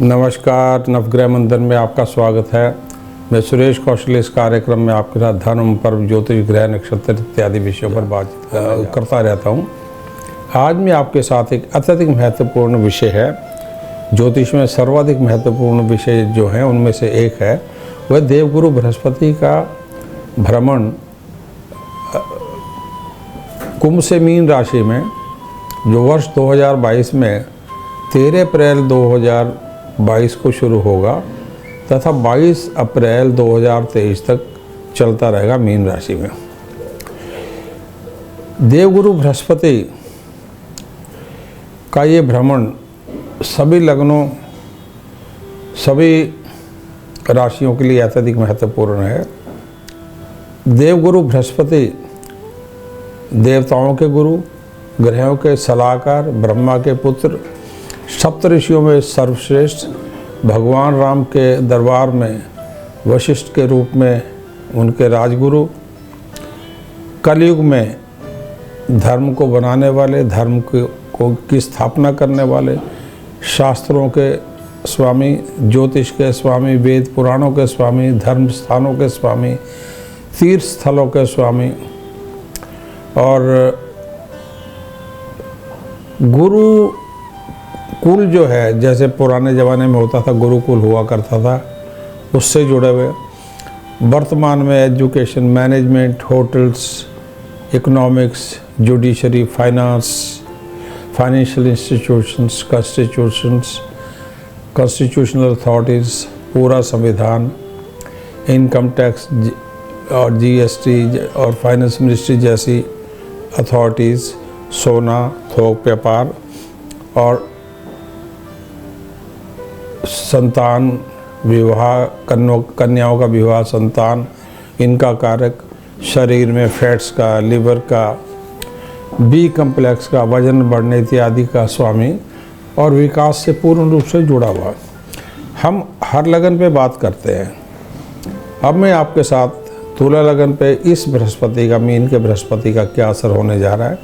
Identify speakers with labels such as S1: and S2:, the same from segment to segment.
S1: नमस्कार, नवग्रह मंदिर में आपका स्वागत है। मैं सुरेश कौशल इस कार्यक्रम में आपके साथ धर्म, पर्व, ज्योतिष, ग्रह, नक्षत्र इत्यादि विषयों पर बातचीत करता रहता हूं। आज मैं आपके साथ एक अत्यधिक महत्वपूर्ण विषय है, ज्योतिष में सर्वाधिक महत्वपूर्ण विषय जो हैं उनमें से एक है, वह देवगुरु बृहस्पति का भ्रमण कुंभ से मीन राशि में जो वर्ष 2022 में 13 अप्रैल 2022 को शुरू होगा तथा 22 अप्रैल 2023 तक चलता रहेगा मीन राशि में। देवगुरु बृहस्पति का ये भ्रमण सभी लग्नों, सभी राशियों के लिए अत्यधिक महत्वपूर्ण है। देवगुरु बृहस्पति देवताओं के गुरु, ग्रहों के सलाहकार, ब्रह्मा के पुत्र, सप्तऋषियों में सर्वश्रेष्ठ, भगवान राम के दरबार में वशिष्ठ के रूप में उनके राजगुरु, कलयुग में धर्म को बनाने वाले, धर्म की स्थापना करने वाले, शास्त्रों के स्वामी, ज्योतिष के स्वामी, वेद पुराणों के स्वामी, धर्म स्थानों के स्वामी, तीर्थ स्थलों के स्वामी और गुरु कुल जो है, जैसे पुराने ज़माने में होता था गुरुकुल हुआ करता था, उससे जुड़े हुए वर्तमान में education, management, hotels, economics, judiciary, finance, financial institutions, constitutional authorities, पूरा संविधान, इनकम टैक्स और जीएसटी और फाइनेंस मिनिस्ट्री जैसी अथॉरिटीज़, सोना, थोक व्यापार और संतान, विवाह, कन्याओं का विवाह, संतान, इनका कारक, शरीर में फैट्स का, लिवर का, बी कम्प्लेक्स का, वजन बढ़ने इत्यादि का स्वामी और विकास से पूर्ण रूप से जुड़ा हुआ। हम हर लगन पे बात करते हैं। अब मैं आपके साथ तुला लगन पे इस बृहस्पति का, मीन के बृहस्पति का क्या असर होने जा रहा है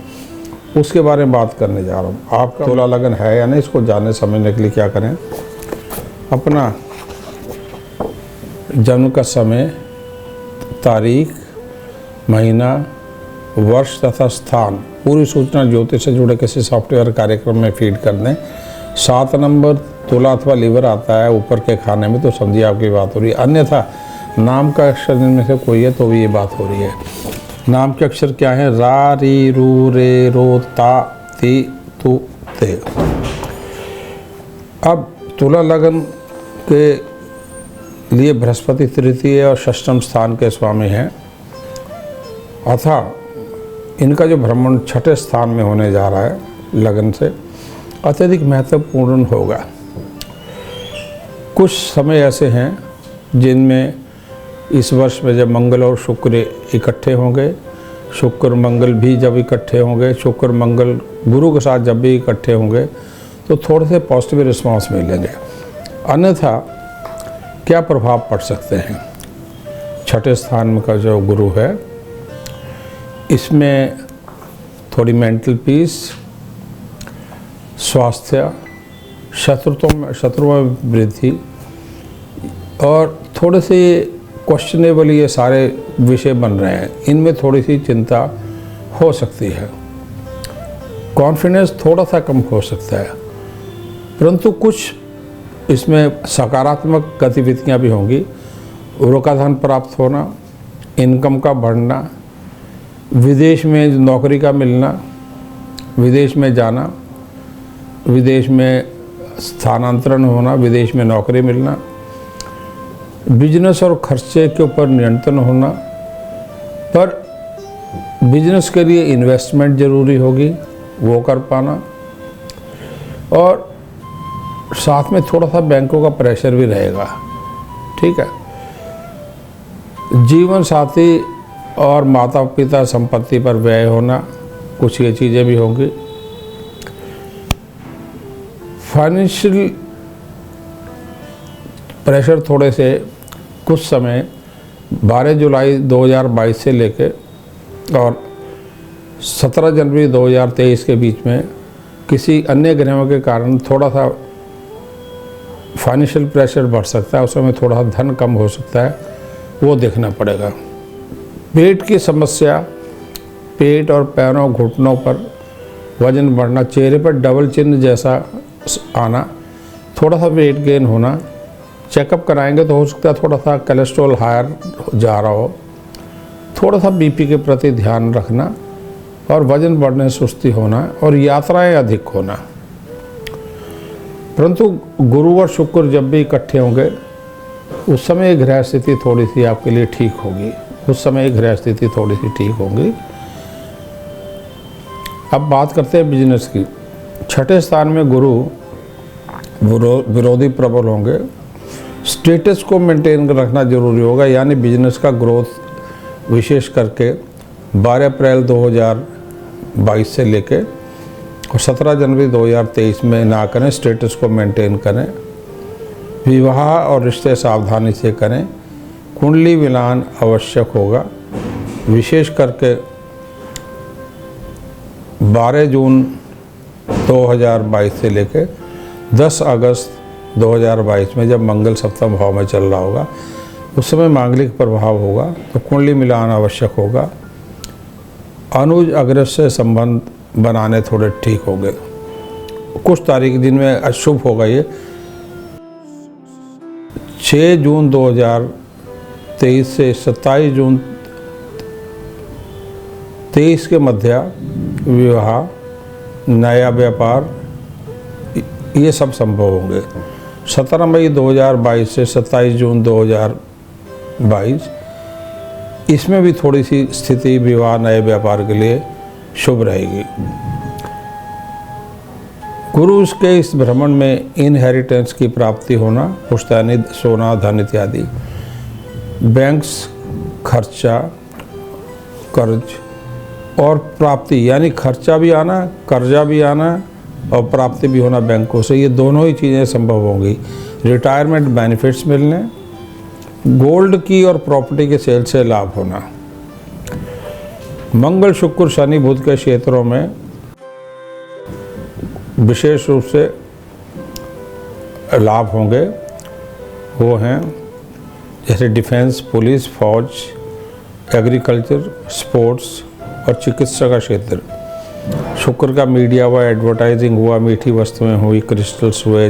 S1: उसके बारे में बात करने जा रहा हूँ। आपका तुला लगन है या नहीं, इसको जानने समझने के लिए क्या करें, अपना जन्म का समय, तारीख, महीना, वर्ष तथा स्थान, पूरी सूचना ज्योतिष से जुड़े किसी सॉफ्टवेयर कार्यक्रम में फीड कर दें। 7 नंबर तुला अथवा लीवर आता है ऊपर के खाने में, तो समझिए आपकी बात हो रही है। अन्यथा नाम का अक्षर इनमें से कोई है तो भी ये बात हो रही है। नाम के अक्षर क्या है? रा, री, रू, रे, रो, ता, ती, तु, ते। अब तुला लगन के लिए बृहस्पति तृतीय और षष्ठम स्थान के स्वामी हैं, अतः इनका जो भ्रमण छठे स्थान में होने जा रहा है लगन से अत्यधिक महत्वपूर्ण होगा। कुछ समय ऐसे हैं जिनमें इस वर्ष में जब मंगल और शुक्र इकट्ठे होंगे, शुक्र मंगल भी जब इकट्ठे होंगे, शुक्र मंगल गुरु के साथ जब भी इकट्ठे होंगे तो थोड़े से पॉजिटिव रिस्पांस मिलेंगे। अन्यथा क्या प्रभाव पड़ सकते हैं? छठे स्थान में का जो गुरु है, इसमें थोड़ी मेंटल पीस, स्वास्थ्य, शत्रुओं में वृद्धि और थोड़े से क्वेश्चनेबल ये सारे विषय बन रहे हैं, इनमें थोड़ी सी चिंता हो सकती है। कॉन्फिडेंस थोड़ा सा कम हो सकता है, परंतु कुछ इसमें सकारात्मक गतिविधियां भी होंगी। रोका धन प्राप्त होना, इनकम का बढ़ना, विदेश में नौकरी का मिलना, विदेश में जाना, विदेश में स्थानांतरण होना, विदेश में नौकरी मिलना, बिजनेस और खर्चे के ऊपर नियंत्रण होना, पर बिजनेस के लिए इन्वेस्टमेंट ज़रूरी होगी, वो कर पाना, और साथ में थोड़ा सा बैंकों का प्रेशर भी रहेगा। ठीक है। जीवन साथी और माता पिता संपत्ति पर व्यय होना, कुछ ये चीज़ें भी होंगी। फाइनेंशियल प्रेशर थोड़े से कुछ समय 12 जुलाई 2022 से लेकर और 17 जनवरी 2023 के बीच में किसी अन्य ग्रहों के कारण थोड़ा सा फाइनेंशियल प्रेशर बढ़ सकता है, उस समय थोड़ा धन कम हो सकता है, वो देखना पड़ेगा। पेट की समस्या, पेट और पैरों घुटनों पर वजन बढ़ना, चेहरे पर डबल चिन्ह जैसा आना, थोड़ा सा वेट गेन होना, चेकअप कराएंगे तो हो सकता है थोड़ा सा कोलेस्ट्रॉल हायर जा रहा हो, थोड़ा सा बीपी के प्रति ध्यान रखना, और वजन बढ़ने सुस्ती होना, और यात्राएं अधिक होना। परंतु गुरु और शुक्र जब भी इकट्ठे होंगे उस समय ग्रह स्थिति थोड़ी सी आपके लिए ठीक होगी, उस समय ग्रह स्थिति थोड़ी सी ठीक होगी। अब बात करते हैं बिजनेस की। छठे स्थान में गुरु विरोधी प्रबल होंगे, स्टेटस को मेंटेन रखना जरूरी होगा, यानी बिजनेस का ग्रोथ विशेष करके 12 अप्रैल 2022 से लेके और 17 जनवरी 2023 में ना करें, स्टेटस को मेंटेन करें। विवाह और रिश्ते सावधानी से करें, कुंडली मिलान आवश्यक होगा, विशेष करके 12 जून 2022 से लेके 10 अगस्त 2022 में जब मंगल सप्तम भाव में चल रहा होगा उस समय मांगलिक प्रभाव होगा, तो कुंडली मिलान आवश्यक होगा। अनुज अग्रज से संबंध बनाने थोड़े ठीक होंगे। कुछ तारीख जिनमें अशुभ होगा ये 6 जून 2023 से 27 जून 23 के मध्य विवाह, नया व्यापार, ये सब संभव होंगे। 17 मई 2022 से 27 जून 2022 इसमें भी थोड़ी सी स्थिति विवाह नए व्यापार के लिए शुभ रहेगी। गुरु के इस भ्रमण में इनहेरिटेंस की प्राप्ति होना, पुश्तैनी सोना धन इत्यादि, बैंक्स खर्चा, कर्ज और प्राप्ति, यानी खर्चा भी आना, कर्जा भी आना और प्राप्ति भी होना बैंकों से, ये दोनों ही चीज़ें संभव होंगी। रिटायरमेंट बेनिफिट्स मिलने, गोल्ड की और प्रॉपर्टी के सेल से लाभ होना। मंगल शुक्र शनि बुध के क्षेत्रों में विशेष रूप से लाभ होंगे, वो हैं जैसे डिफेंस, पुलिस, फौज, एग्रीकल्चर, स्पोर्ट्स और चिकित्सा का क्षेत्र। शुक्र का मीडिया हुआ, एडवर्टाइजिंग हुआ, मीठी वस्तुएं हुई, क्रिस्टल्स हुए,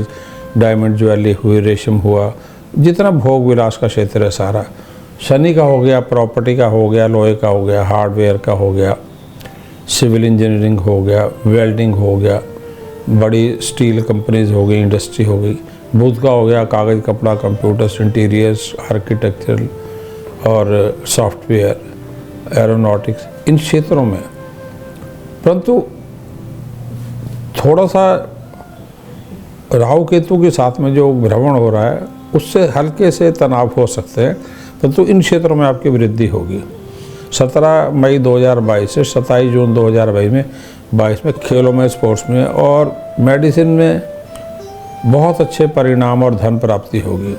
S1: डायमंड ज्वेलरी हुई, रेशम हुआ, जितना भोग विलास का क्षेत्र है सारा। शनि का हो गया, प्रॉपर्टी का हो गया, लोहे का हो गया, हार्डवेयर का हो गया, सिविल इंजीनियरिंग हो गया, वेल्डिंग हो गया, बड़ी स्टील कंपनीज हो गई, इंडस्ट्री हो गई। बुध का हो गया कागज़, कपड़ा, कंप्यूटर्स, इंटीरियर्स, आर्किटेक्चरल और सॉफ्टवेयर, एरोनॉटिक्स, इन क्षेत्रों में। परंतु थोड़ा सा राहु केतु के साथ में जो भ्रमण हो रहा है उससे हल्के से तनाव हो सकते हैं, परंतु इन क्षेत्रों में आपकी वृद्धि होगी। 17 मई 2022 से 27 जून 2022 में खेलों में, स्पोर्ट्स में और मेडिसिन में बहुत अच्छे परिणाम और धन प्राप्ति होगी।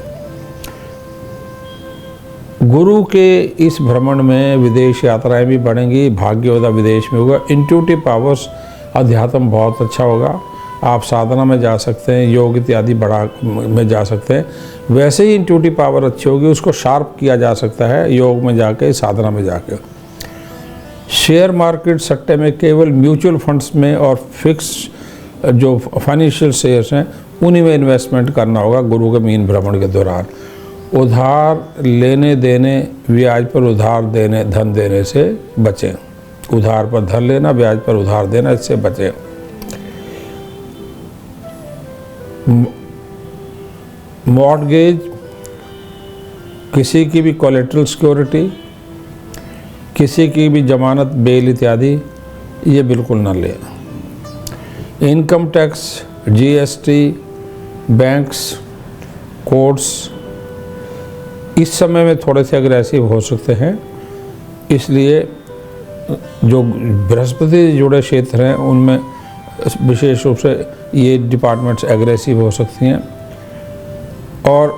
S1: गुरु के इस भ्रमण में विदेश यात्राएं भी बढ़ेंगी, भाग्योदय विदेश में होगा। इंट्यूटिव पावर्स, अध्यात्म बहुत अच्छा होगा, आप साधना में जा सकते हैं, योग इत्यादि बढ़ा में जा सकते हैं। वैसे ही इंट्यूटिव पावर अच्छी होगी, उसको शार्प किया जा सकता है योग में जाके, साधना में जाके। शेयर मार्केट, सट्टे में केवल म्यूचुअल फंड्स में और फिक्स जो फाइनेंशियल शेयर्स हैं उन्हीं में इन्वेस्टमेंट करना होगा गुरु के मीन भ्रमण के दौरान। उधार लेने देने, ब्याज पर उधार देने, धन देने से बचें। उधार पर धन लेना, ब्याज पर उधार देना, इससे बचें। मॉर्टगेज, किसी की भी कोलेटरल सिक्योरिटी, किसी की भी जमानत, बेल इत्यादि, ये बिल्कुल न लें। Income tax, GST, banks, courts इस समय में थोड़े से अग्रेसिव हो सकते हैं, इसलिए जो बृहस्पति से जुड़े क्षेत्र हैं उनमें विशेष रूप से ये डिपार्टमेंट्स एग्रेसिव हो सकती हैं। और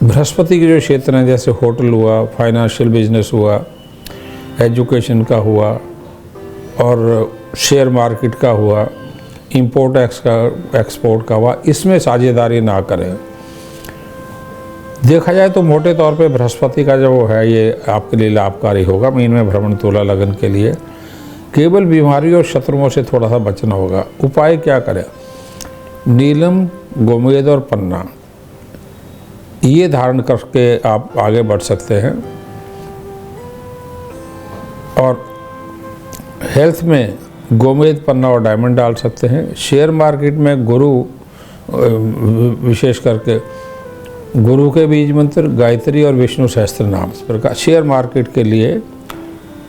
S1: बृहस्पति के जो क्षेत्र हैं जैसे होटल हुआ, फाइनेंशियल बिजनेस हुआ, एजुकेशन का हुआ और शेयर मार्केट का हुआ, इंपोर्ट एक्सपोर्ट का हुआ, इसमें साझेदारी ना करें। देखा जाए तो मोटे तौर पे बृहस्पति का जो है ये आपके लिए लाभकारी होगा। मीन में भ्रमण तुला लगन के लिए केवल बीमारी और शत्रुओं से थोड़ा सा बचना होगा। उपाय क्या करें? नीलम, गोमेद और पन्ना ये धारण करके आप आगे बढ़ सकते हैं। और हेल्थ में गोमेद, पन्ना और डायमंड डाल सकते हैं। शेयर मार्केट में गुरु, विशेष करके गुरु के बीज मंत्र, गायत्री और विष्णु सहस्त्र नाम, इस प्रकार शेयर मार्केट के लिए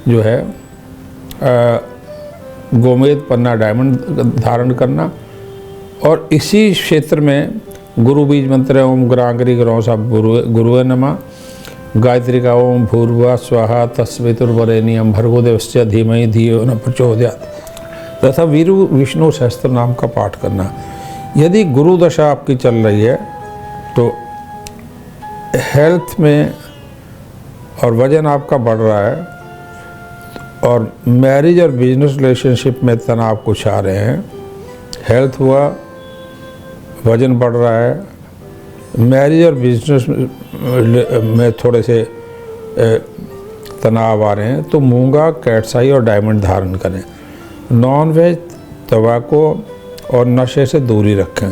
S1: जो है गोमेद, पन्ना, डायमंड धारण करना। और इसी क्षेत्र में गुरु बीज मंत्र है ओम ग्रांगरी ग्रहों सब गुरुवे नमः, गायत्री का ओम भूर्भुवः स्वः तत्सवितुर्वरेण्यं भर्गो देवस्य धीमहि धियो न प्रचोदयात् तथा विष्णु सहस्त्र नाम का पाठ करना। यदि गुरु दशा आपकी चल रही है तो हेल्थ में और वजन आपका बढ़ रहा है और मैरिज और बिजनेस रिलेशनशिप में तनाव कुछ आ रहे हैं। हेल्थ हुआ, वजन बढ़ रहा है, मैरिज और बिजनेस में थोड़े से तनाव आ रहे हैं, तो मूंगा, कैटसाई और डायमंड धारण करें। नॉन वेज, तंबाकू और नशे से दूरी रखें।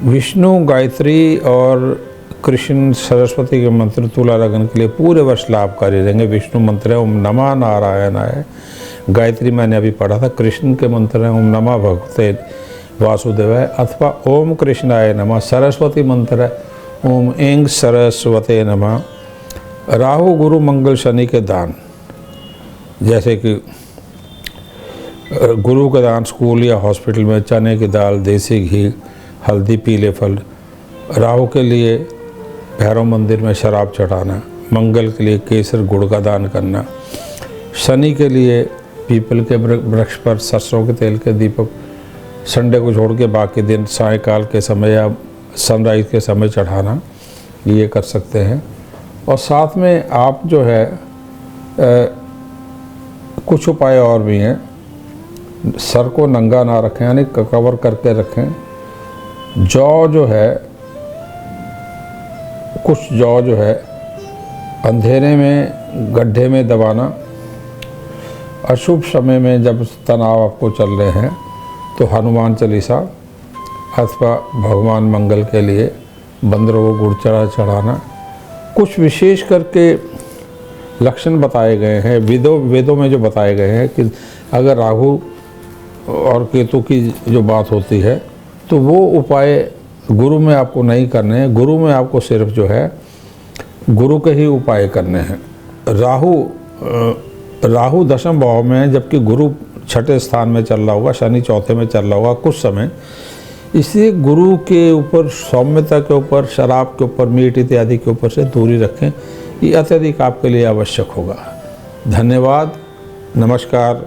S1: विष्णु, गायत्री और कृष्ण, सरस्वती के मंत्र तुला लगन के लिए पूरे वर्ष लाभकारी रहेंगे। विष्णु मंत्र है ओम नमः नारायणाय, गायत्री मैंने अभी पढ़ा था। कृष्ण के मंत्र है ओम नमः भगवते वासुदेवाय अथवा ओम कृष्णाय नमः। सरस्वती मंत्र है ओम ऐं सरस्वते नमः। राहु, गुरु, मंगल, शनि के दान, जैसे कि गुरु का दान स्कूल या हॉस्पिटल में चने की दाल, देसी घी, हल्दी, पीले फल। राहु के लिए भैरव मंदिर में शराब चढ़ाना। मंगल के लिए केसर, गुड़ का दान करना। शनि के लिए पीपल के वृक्ष पर सरसों के तेल के दीपक संडे को छोड़ के बाकी दिन सायंकाल के समय या सनराइज के समय चढ़ाना, ये कर सकते हैं। और साथ में आप जो है कुछ उपाय और भी हैं। सर को नंगा ना रखें, यानी कवर करके रखें। जौ जो है, कुछ जौ जो है अंधेरे में गड्ढे में दबाना। अशुभ समय में जब तनाव आपको चल रहे हैं तो हनुमान चालीसा अथवा भगवान मंगल के लिए बंदरों को गुड़ चढ़ाना। कुछ विशेष करके लक्षण बताए गए हैं वेदों में जो बताए गए हैं कि अगर राहु और केतु की जो बात होती है तो वो उपाय गुरु में आपको नहीं करने हैं। गुरु में आपको सिर्फ जो है गुरु के ही उपाय करने हैं। राहु दशम भाव में है, जबकि गुरु छठे स्थान में चल रहा होगा, शनि चौथे में चल रहा होगा कुछ समय। इसलिए गुरु के ऊपर, सौम्यता के ऊपर, शराब के ऊपर, मीट इत्यादि के ऊपर से दूरी रखें। ये अत्यधिक आपके लिए आवश्यक होगा। धन्यवाद, नमस्कार।